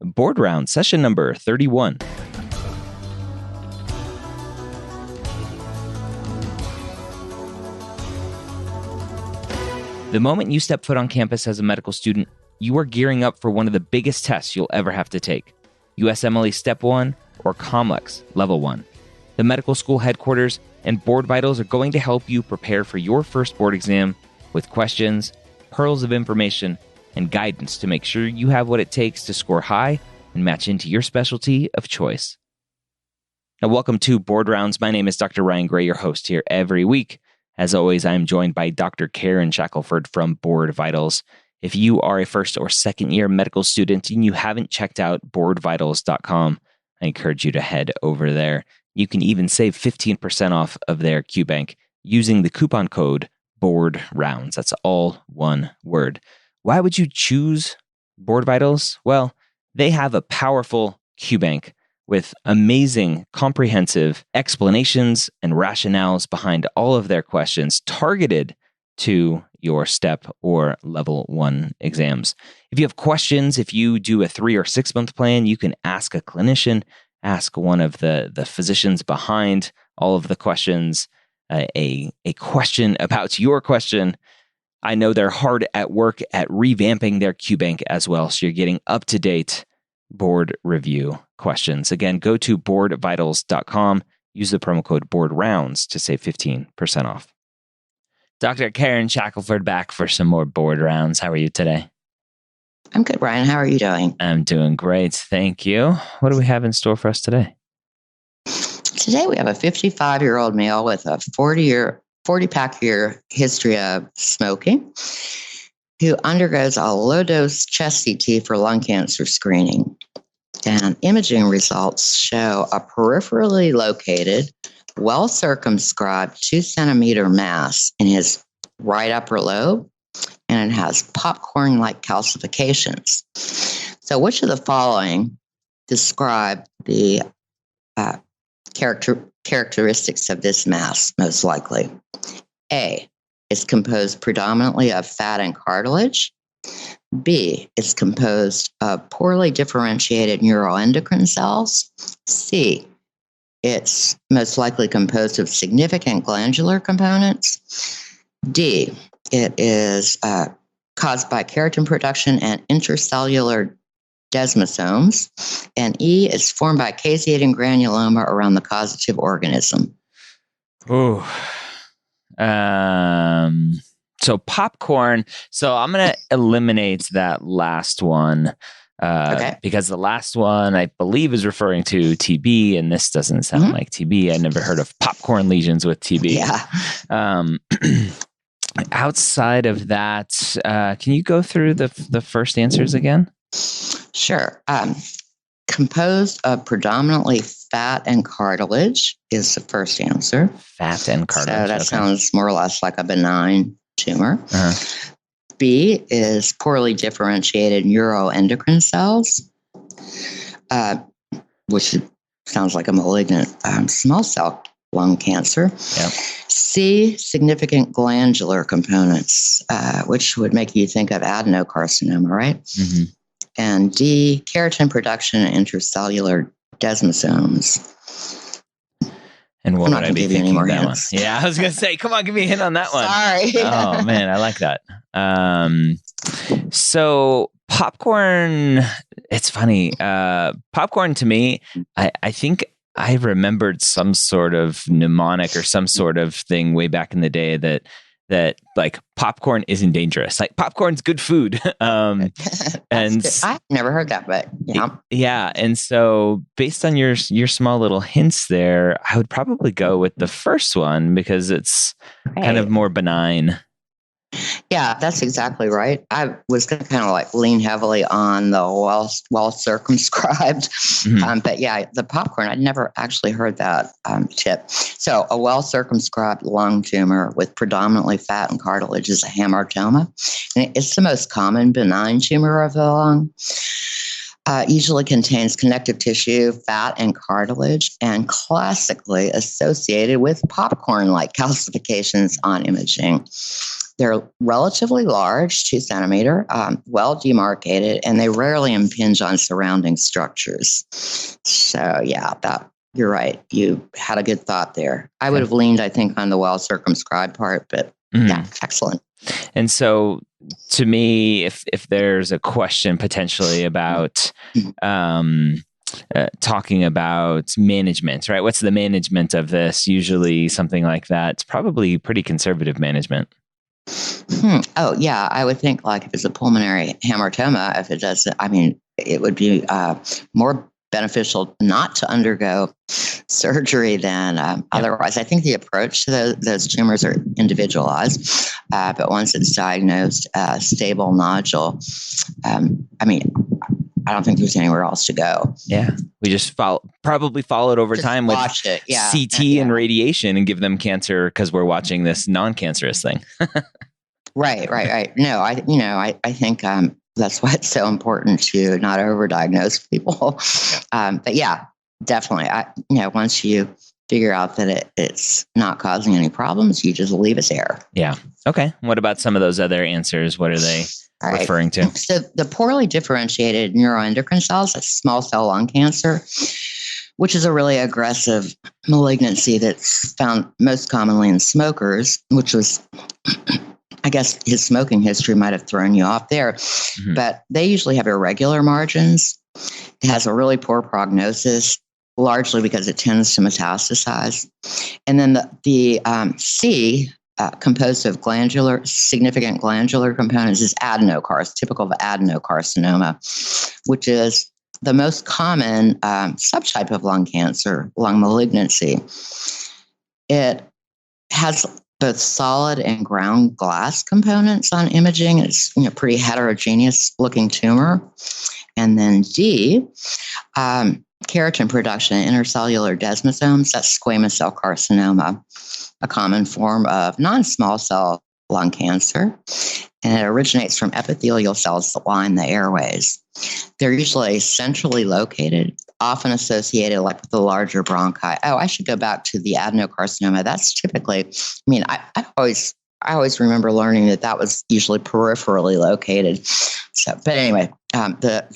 Board Round, session number 31. The moment you step foot on campus as a medical student, you are gearing up for one of the biggest tests you'll ever have to take. USMLE Step 1 or COMLEX Level 1. The medical school headquarters and Board Vitals are going to help you prepare for your first board exam with questions, pearls of information, and guidance to make sure you have what it takes to score high and match into your specialty of choice. Now, welcome to Board Rounds. My name is Dr. Ryan Gray, your host here every week. As always, I am joined by Dr. Karen Shackelford from Board Vitals. If you are a first or second year medical student and you haven't checked out boardvitals.com, I encourage you to head over there. You can even save 15% off of their QBank using the coupon code BOARDROUNDS. That's all one word. Why would you choose Board Vitals? Well, they have a powerful QBank with amazing, comprehensive explanations and rationales behind all of their questions targeted to your step or level 1 exams. If you have questions, if you do a 3 or 6 month plan, you can ask a clinician, ask one of the physicians behind all of the questions, a question about your question. I know they're hard at work at revamping their QBank as well, so you're getting up-to-date board review questions. Again, go to boardvitals.com, use the promo code BOARDROUNDS to save 15% off. Dr. Karen Shackelford back for some more Board Rounds. How are you today? I'm good, Ryan. How are you doing? I'm doing great. Thank you. What do we have in store for us today? Today we have a 55-year-old male with a 40-pack year history of smoking who undergoes a low-dose chest CT for lung cancer screening. And imaging results show a peripherally located, well-circumscribed 2-centimeter mass in his right upper lobe, and it has popcorn-like calcifications. So which of the following describe the characteristics of this mass most likely? A, it's composed predominantly of fat and cartilage. B, it's composed of poorly differentiated neuroendocrine cells. C, it's most likely composed of significant glandular components. D, it is caused by keratin production and intercellular desmosomes. And E, it's formed by caseating granuloma around the causative organism. Ooh. So popcorn. So I'm going to eliminate that last one because the last one I believe is referring to TB, and this doesn't sound like TB. I never heard of popcorn lesions with TB. Yeah. Outside of that, can you go through the first answers again? Sure. Composed of predominantly fat and cartilage is the first answer. Fat and cartilage. So that sounds more or less like a benign tumor. B is poorly differentiated neuroendocrine cells, which sounds like a malignant small cell lung cancer. Yep. C, significant glandular components, which would make you think of adenocarcinoma, right? Mm-hmm. And D, keratin production and intercellular desmosomes. And what would I be thinking that one? Hints. Yeah, I was going to say, come on, give me a hint on that one. Sorry. Oh, man, I like that. So popcorn, it's funny. Popcorn to me, I think I remembered some sort of mnemonic or some sort of thing way back in the day that like popcorn isn't dangerous. Like popcorn's good food. And good. I've never heard that, but yeah. Yeah. And so based on your small little hints there, I would probably go with the first one because it's kind of more benign. Yeah, that's exactly right. I was going to kind of like lean heavily on the well-circumscribed. Mm-hmm. But yeah, the popcorn, I'd never actually heard that tip. So a well-circumscribed lung tumor with predominantly fat and cartilage is a hamartoma. And it's the most common benign tumor of the lung. Usually contains connective tissue, fat, and cartilage, and classically associated with popcorn-like calcifications on imaging. They're relatively large, 2 centimeter, well demarcated, and they rarely impinge on surrounding structures. So yeah, you're right. You had a good thought there. I would have leaned, I think, on the well-circumscribed part, but yeah, excellent. And so to me, if there's a question potentially about talking about management, right? What's the management of this? Usually something like that. It's probably pretty conservative management. Oh, yeah. I would think like if it's a pulmonary hamartoma, if it doesn't, I mean, it would be more beneficial not to undergo surgery than otherwise. I think the approach to those tumors are individualized, but once it's diagnosed stable nodule, I mean, I don't think there's anywhere else to go. Yeah. We just probably follow it over time with CT and radiation and give them cancer because we're watching this non-cancerous thing. Right. No, I think that's why it's so important to not overdiagnose people. But yeah, definitely. Once you figure out that it's not causing any problems, you just leave it there. Yeah. Okay. What about some of those other answers? What are they referring to? So the poorly differentiated neuroendocrine cells, that's small cell lung cancer, which is a really aggressive malignancy that's found most commonly in smokers, which was, I guess his smoking history might have thrown you off there, but they usually have irregular margins. It has a really poor prognosis, largely because it tends to metastasize. And then the C, composed of significant glandular components, is typical of adenocarcinoma, which is the most common subtype of lung cancer, lung malignancy. It has both solid and ground glass components on imaging. It's pretty heterogeneous looking tumor. And then D, keratin production, intercellular desmosomes, that's squamous cell carcinoma, a common form of non-small cell lung cancer. And it originates from epithelial cells that line the airways. They're usually centrally located, often associated like with the larger bronchi. Oh, I should go back to the adenocarcinoma. That's typically, I always remember learning that was usually peripherally located. So, but anyway, the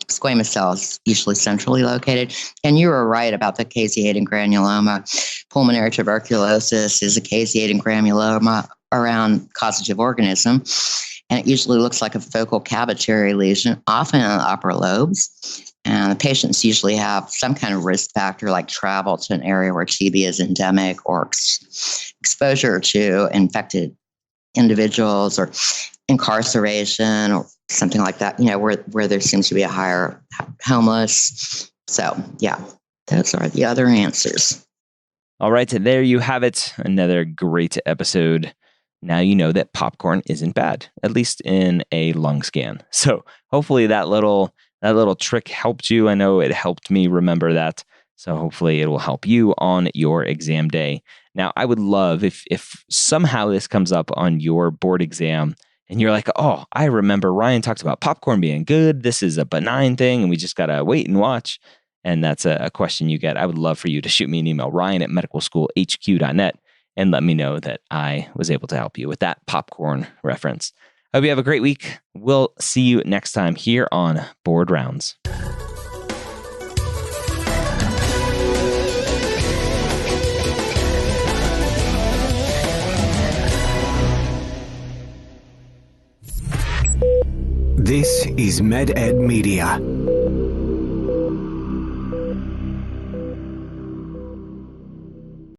squamous cells usually centrally located. And you were right about the caseating granuloma. Pulmonary tuberculosis is a caseating granuloma around causative organism. And it usually looks like a focal cavitary lesion, often in the upper lobes. And the patients usually have some kind of risk factor like travel to an area where TB is endemic or exposure to infected individuals or incarceration or something like that, where there seems to be a higher homeless. So, yeah, those are the other answers. All right. There you have it. Another great episode. Now you know that popcorn isn't bad, at least in a lung scan. So hopefully that little trick helped you. I know it helped me remember that. So hopefully it will help you on your exam day. Now, I would love if somehow this comes up on your board exam and you're like, oh, I remember Ryan talked about popcorn being good. This is a benign thing and we just got to wait and watch. And that's a question you get. I would love for you to shoot me an email, ryan@medicalschoolhq.net, and let me know that I was able to help you with that popcorn reference. I hope you have a great week. We'll see you next time here on Board Rounds. This is MedEd Media.